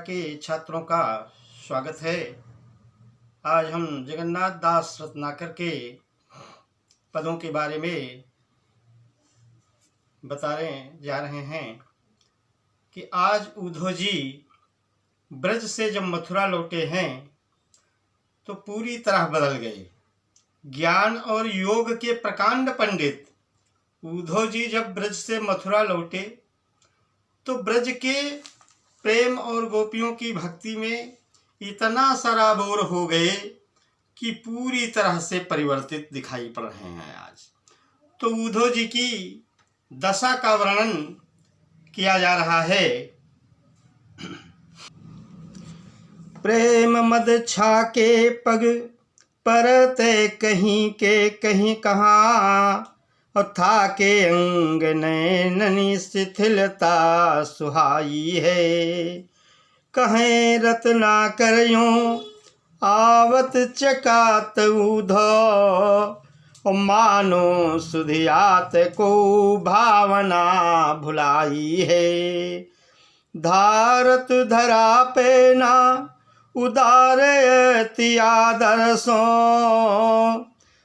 के छात्रों का स्वागत है। आज हम जगन्नाथ दास रत्नाकर के पदों के बारे में बताने जा रहे हैं कि आज उद्धव जी ब्रज से जब मथुरा लौटे हैं तो पूरी तरह बदल गए। ज्ञान और योग के प्रकांड पंडित उद्धव जी जब ब्रज से मथुरा लौटे तो ब्रज के प्रेम और गोपियों की भक्ति में इतना सराबोर हो गए कि पूरी तरह से परिवर्तित दिखाई पड़ रहे हैं। आज तो उद्धव जी की दशा का वर्णन किया जा रहा है। प्रेम मद छाके पग परते कहीं के कहीं कहाँ, और था के अंग नैननी शिथिलता सुहाई है। कहें रत्नाकर यूं आवत चकात उद्धव, मानो सुधियात को भावना भुलाई है। धारत धरा पे ना उदारती आदर्शों,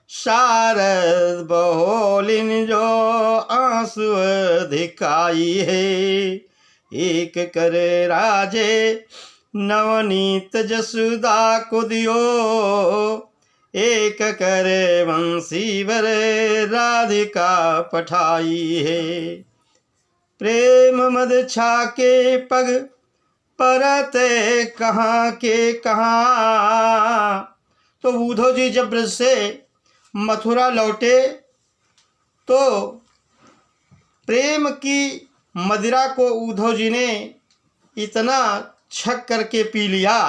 शारद बहोलिन जो आंसू अधिकाई है। एक करे राजे नवनीत जसुदा को दियो, एक करे वंशीवर राधिका पठाई है। प्रेम मद छाके पग परते कहाँ के कहाँ। तो उद्धव जी जब ब्रज से मथुरा लौटे तो प्रेम की मदिरा को उद्धव जी ने इतना छक करके पी लिया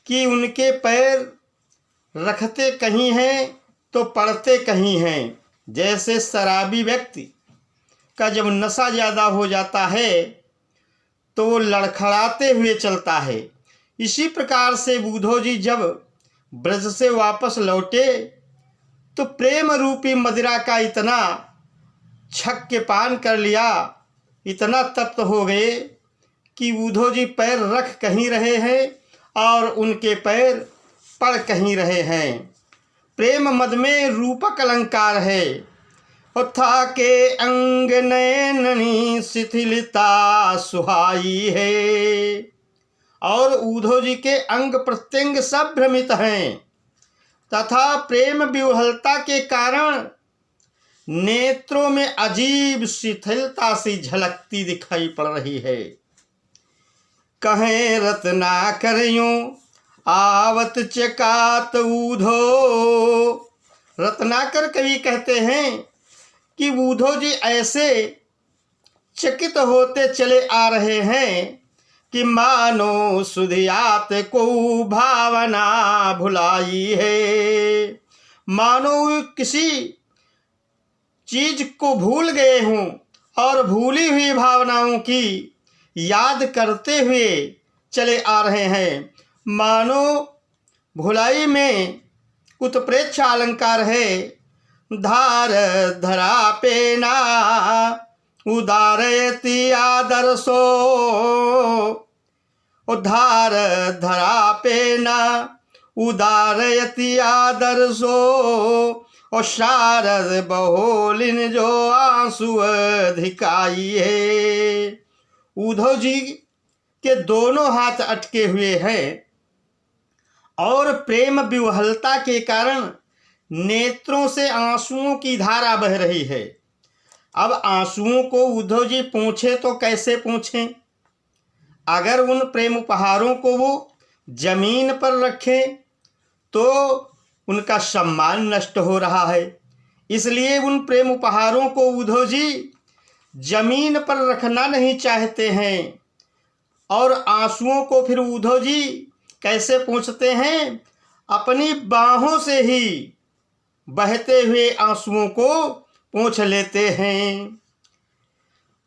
कि उनके पैर रखते कहीं हैं तो पड़ते कहीं हैं। जैसे शराबी व्यक्ति का जब नशा ज़्यादा हो जाता है तो वो लड़खड़ाते हुए चलता है, इसी प्रकार से उद्धव जी जब ब्रज से वापस लौटे तो प्रेम रूपी मदिरा का इतना छक के पान कर लिया, इतना तप्त हो गए कि उद्धव जी पैर रख कहीं रहे हैं और उनके पैर पड़ कहीं रहे हैं। प्रेम मद में रूपक अलंकार है। और था के अंग नैननी शिथिलता सुहाई है। और उद्धव जी के अंग प्रत्यंग सब भ्रमित हैं तथा प्रेम विह्वलता के कारण नेत्रों में अजीब शिथिलता सी झलकती दिखाई पड़ रही है। कहें रत्नाकर यूं आवत चकात उद्धव। रत्नाकर कवि कहते हैं कि उद्धव जी ऐसे चकित होते चले आ रहे हैं कि मानो सुधियात को भावना भुलाई है। मानो किसी चीज को भूल गए हों और भूली हुई भावनाओं की याद करते हुए चले आ रहे हैं। मानो भुलाई में उत्प्रेक्षा अलंकार है। धार धरा पे ना उदारती आदर्शो, धार धरा पे ना उदारती आदर्शो, और शारद बहोलिन जो आंसू अधिकाई है। उद्धव जी के दोनों हाथ अटके हुए हैं और प्रेम विह्वलता के कारण नेत्रों से आंसुओं की धारा बह रही है। अब आंसुओं को उद्धव जी पूछे तो कैसे पूछें? अगर उन प्रेम उपहारों को वो जमीन पर रखें तो उनका सम्मान नष्ट हो रहा है। इसलिए उन प्रेम उपहारों को उद्धव जी जमीन पर रखना नहीं चाहते हैं। और आंसुओं को फिर उद्धव जी कैसे पूछते हैं? अपनी बाहों से ही बहते हुए आंसुओं को पोंछ लेते हैं।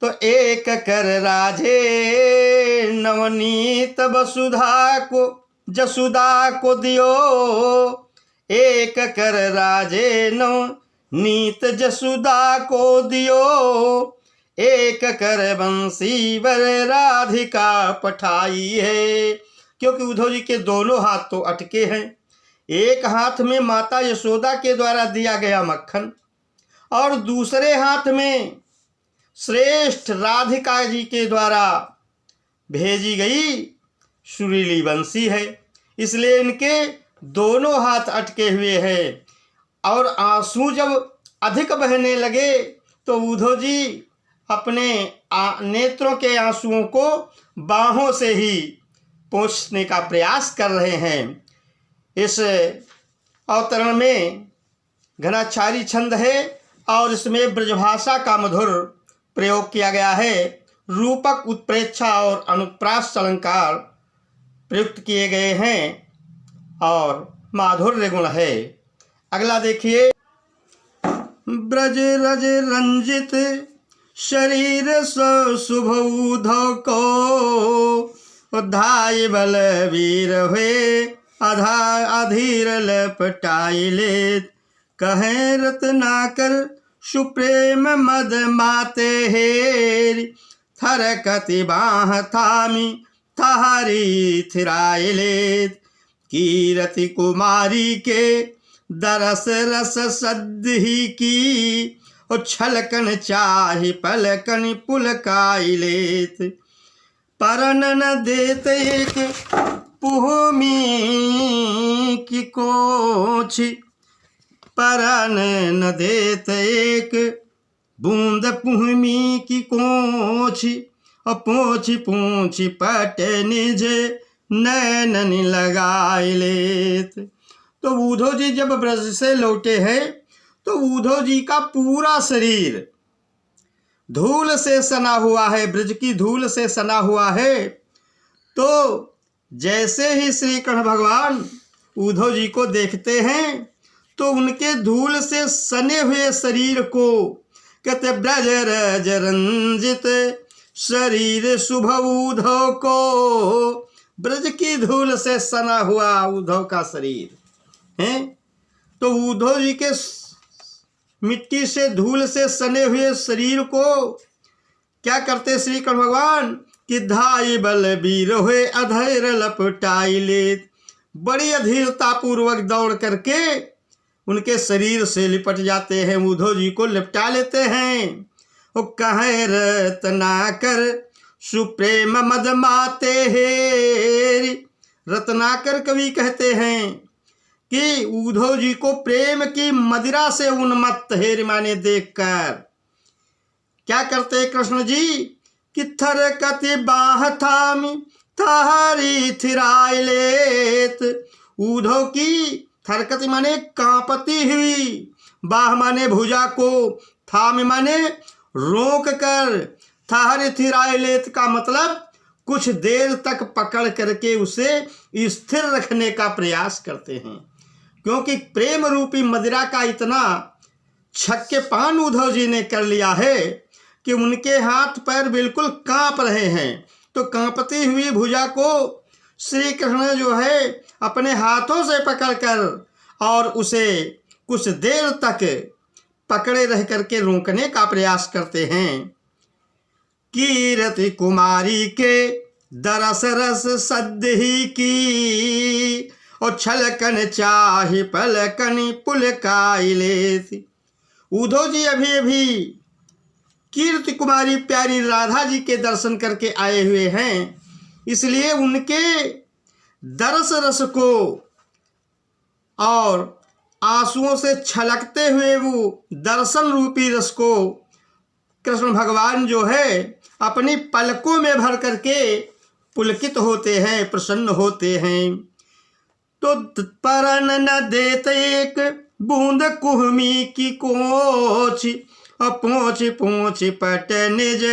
तो एक कर राजे नवनीत जसुदा को दियो, एक कर राजे नवनीत जसुदा को दियो, एक कर बंसी वर राधिका पठाई है। क्योंकि उद्धव जी के दोनों हाथ तो अटके हैं। एक हाथ में माता यशोदा के द्वारा दिया गया मक्खन और दूसरे हाथ में श्रेष्ठ राधिका जी के द्वारा भेजी गई सुरीली बंसी है। इसलिए इनके दोनों हाथ अटके हुए हैं। और आंसू जब अधिक बहने लगे तो उद्धव जी अपने नेत्रों के आंसुओं को बाहों से ही पोंछने का प्रयास कर रहे हैं। इस अवतरण में घनाक्षारी छंद है और इसमें ब्रजभाषा का मधुर प्रयोग किया गया है। रूपक, उत्प्रेक्षा और अनुप्रास अलंकार प्रयुक्त किए गए हैं और माधुर्य गुण है। अगला देखिए। ब्रज रज रंजित शरीर शुभ उद्धव को धाय बल वीर हुए अधीर लपटाई लेत कहें रत्नाकर सुप्रेम मद माते हेर थर कति बाह थामी थारी थिराय लेत कीरति कुमारी के दरस रस सद्ही की और छलकन चाहि पलकन पुलकाई लेत परन न देत एक पुहमी की कोछ परन न देत एक बूंद पुहमी की कोछ और पोछ पूछ पट निज नैनन लगाए लेत। तो उद्धव जी जब ब्रज से लौटे हैं तो उद्धव जी का पूरा शरीर धूल से सना हुआ है, ब्रज की धूल से सना हुआ है। तो जैसे ही श्री कृष्ण भगवान उद्धव जी को देखते हैं तो उनके धूल से सने हुए शरीर को कहते ब्रज रज रंजित शरीर शुभ उद्धव को। ब्रज की धूल से सना हुआ उद्धव का शरीर है। तो उद्धव जी के मिट्टी से धूल से सने हुए शरीर को क्या करते श्री कृष्ण भगवान कि धाई बल वीर हुए अधैर लपटाई लेत, बड़ी अधीरता पूर्वक दौड़ करके उनके शरीर से लिपट जाते हैं, उद्धव जी को लिपटा लेते हैं। वो कहे रत्नाकर सुप्रेम मद माते हेरी। रत्नाकर कवि कहते हैं कि उद्धव जी को प्रेम की मदिरा से उन्मत्त हेर माने देखकर क्या करते कृष्ण जी कि थर कति बाह थामी थारी थिराय लेत। उद्धव की थरकति माने कांपती हुई, बाह माने भुजा को, थाम माने रोक कर, थारी थिराय लेत का मतलब कुछ देर तक पकड़ करके उसे स्थिर रखने का प्रयास करते हैं। क्योंकि प्रेम रूपी मदिरा का इतना छक्के पान उद्धव जी ने कर लिया है कि उनके हाथ पैर बिल्कुल कांप रहे हैं। तो कांपती हुई भुजा को श्री कृष्ण जो है अपने हाथों से पकड़कर और उसे कुछ देर तक पकड़े रह करके रोकने का प्रयास करते हैं। कीरति कुमारी के दरस रस सद्ही की और छलकन चाहि पलकन पुलकाई लेत। उद्धव जी अभी अभी कीर्ति कुमारी प्यारी राधा जी के दर्शन करके आए हुए हैं, इसलिए उनके दरस रस को और आंसुओं से छलकते हुए वो दर्शन रूपी रस को कृष्ण भगवान जो है अपनी पलकों में भर करके पुलकित होते हैं, प्रसन्न होते हैं। तो परन न देत एक बूंद कुहमी की कोच और पोंछ पोंछ पट निज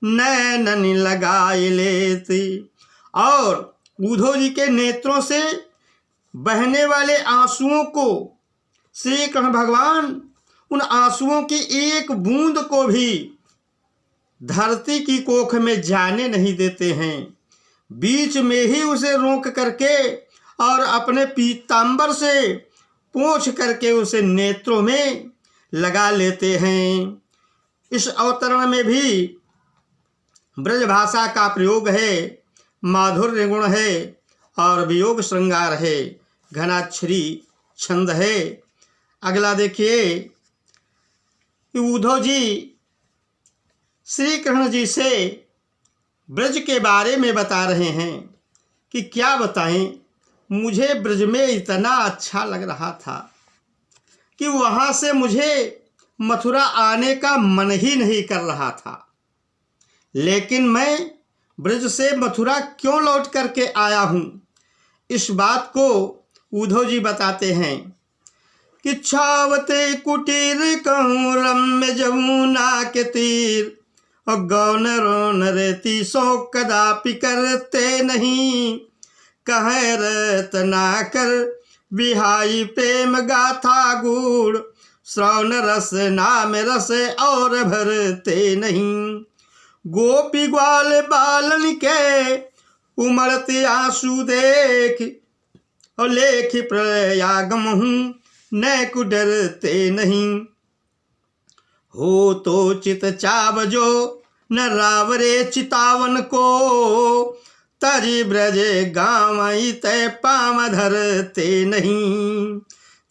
नैनन लगाए लेती। और उद्धव जी के नेत्रों से बहने वाले आंसुओं को श्री कृष्ण भगवान उन आंसुओं की एक बूंद को भी धरती की कोख में जाने नहीं देते हैं, बीच में ही उसे रोक करके और अपने पीतांबर से पोंछ करके उसे नेत्रों में लगा लेते हैं। इस अवतरण में भी ब्रज भाषा का प्रयोग है, माधुर्य गुण है और वियोग श्रृंगार है, घनाक्षरी छंद है। अगला देखिए कि उद्धव जी श्री कृष्ण जी से ब्रज के बारे में बता रहे हैं कि क्या बताएं, मुझे ब्रज में इतना अच्छा लग रहा था कि वहाँ से मुझे मथुरा आने का मन ही नहीं कर रहा था। लेकिन मैं ब्रज से मथुरा क्यों लौट करके आया हूँ, इस बात को उद्धव जी बताते हैं कि छावते कुटीर कहूँ रम्य जमुना के तीर, और गौन रोन रेती सो कदापि करते नहीं, कहे रतना कर बिहाई प्रेम गाथा गूढ़, श्रवण रस नाम रस और भरते नहीं। गोपी ग्वाल बालन के उमड़ते आंसू देख, और लेख प्रयागम हूँ न को डरते नहीं। हो तो चित चाव जो न रावरे चितावन को, तजी ब्रज गावई तय पाम धरते नहीं।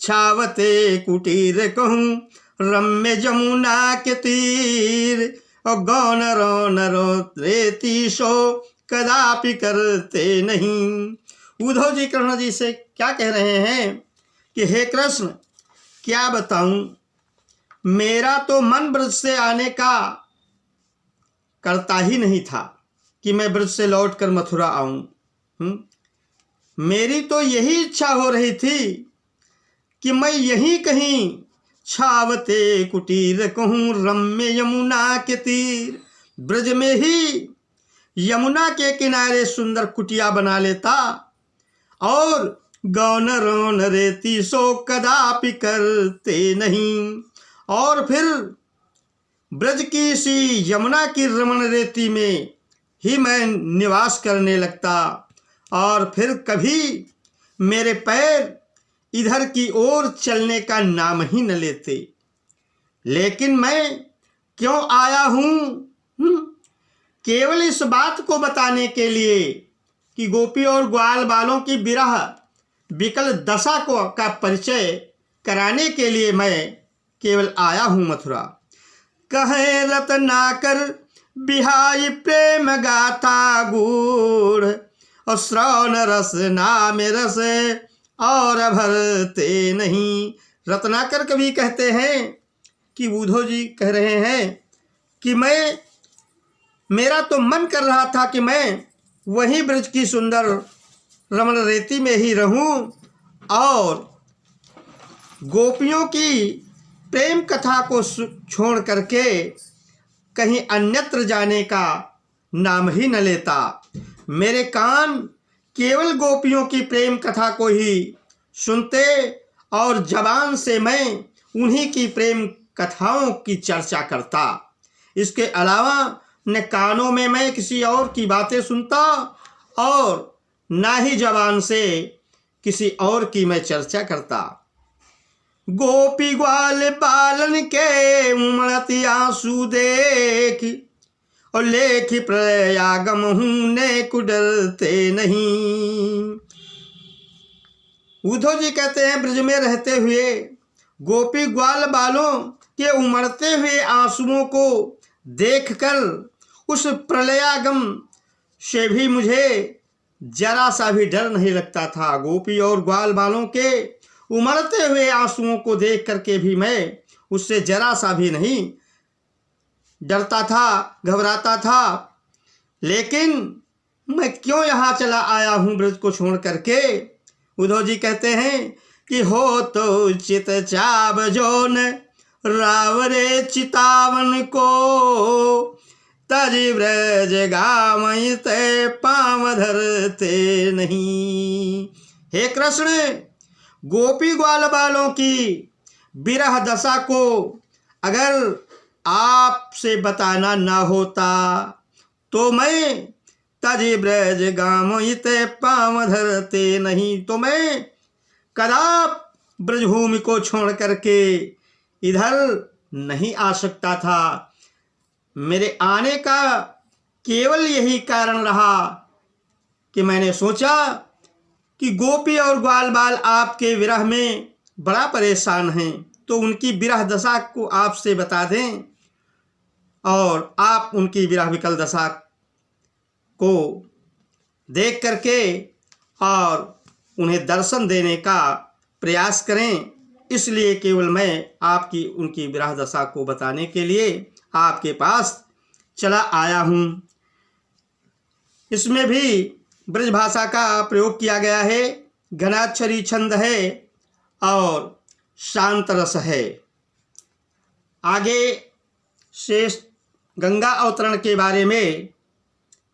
छावते कुटीर कहूँ रम्य जमुना के तीर, और गौन रोन रो रेती सो कदापि करते नहीं। उद्धव जी कृष्ण जी से क्या कह रहे हैं कि हे कृष्ण, क्या बताऊं, मेरा तो मन ब्रज से आने का करता ही नहीं था कि मैं ब्रज से लौटकर मथुरा आऊं। मेरी तो यही इच्छा हो रही थी कि मैं यहीं कहीं छावते कुटीर कहूँ रम्य यमुना के तीर, ब्रज में ही यमुना के किनारे सुंदर कुटिया बना लेता, और गौन रोन रेती सो कदापि करते नहीं, और फिर ब्रज की सी यमुना की रमण रेती में ही मैं निवास करने लगता, और फिर कभी मेरे पैर इधर की ओर चलने का नाम ही न लेते। लेकिन मैं क्यों आया हूँ? केवल इस बात को बताने के लिए कि गोपी और ग्वाल बालों की विरह विकल दशा का परिचय कराने के लिए मैं केवल आया हूँ मथुरा। कहे रत्नाकर बिहाई प्रेम गाथा गूढ़, और श्रवण रस नाम रस और भरते नहीं। रत्नाकर कवि कहते हैं कि उद्धव जी कह रहे हैं कि मेरा तो मन कर रहा था कि मैं वहीं ब्रज की सुंदर रमण रेती में ही रहूं, और गोपियों की प्रेम कथा को छोड़ करके कहीं अन्यत्र जाने का नाम ही न लेता। मेरे कान केवल गोपियों की प्रेम कथा को ही सुनते, और जबान से मैं उन्हीं की प्रेम कथाओं की चर्चा करता। इसके अलावा न कानों में मैं किसी और की बातें सुनता, और ना ही जबान से किसी और की मैं चर्चा करता। गोपी ग्वाल बालन के उमड़ती आंसू देख, और लेख प्रयागम हूँ ने कुडरते नहीं। उद्धव जी कहते हैं ब्रज में रहते हुए गोपी ग्वाल बालों के उमड़ते हुए आंसुओं को देखकर उस प्रलयागम से भी मुझे जरा सा भी डर नहीं लगता था। गोपी और ग्वाल बालों के उमड़ते हुए आंसुओं को देख करके भी मैं उससे जरा सा भी नहीं डरता था, घबराता था। लेकिन मैं क्यों यहाँ चला आया हूँ ब्रज को छोड़ करके? उद्धव जी कहते हैं कि हो तो चित चाव जोन रावरे चितावन को, तज ब्रज गावई ते पाँव धरते नहीं। हे कृष्ण, गोपी ग्वाल बालों की विरह दशा को अगर आपसे बताना ना होता तो मैं तज ब्रज गावई ते पाँव धरते नहीं, तो मैं कदाप ब्रजभूमि को छोड़ करके इधर नहीं आ सकता था। मेरे आने का केवल यही कारण रहा कि मैंने सोचा कि गोपी और ग्वाल बाल आपके विरह में बड़ा परेशान हैं, तो उनकी विरह दशा को आपसे बता दें और आप उनकी विरह विकल दशा को देख करके और उन्हें दर्शन देने का प्रयास करें। इसलिए केवल मैं आपकी उनकी विरह दशा को बताने के लिए आपके पास चला आया हूँ। इसमें भी ब्रज भाषा का प्रयोग किया गया है, घनाक्षरी छंद है और शांत रस है। आगे शेष गंगा अवतरण के बारे में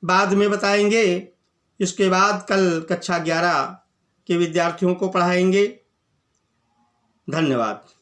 बाद में बताएंगे। इसके बाद कल कक्षा 11 के विद्यार्थियों को पढ़ाएंगे। धन्यवाद।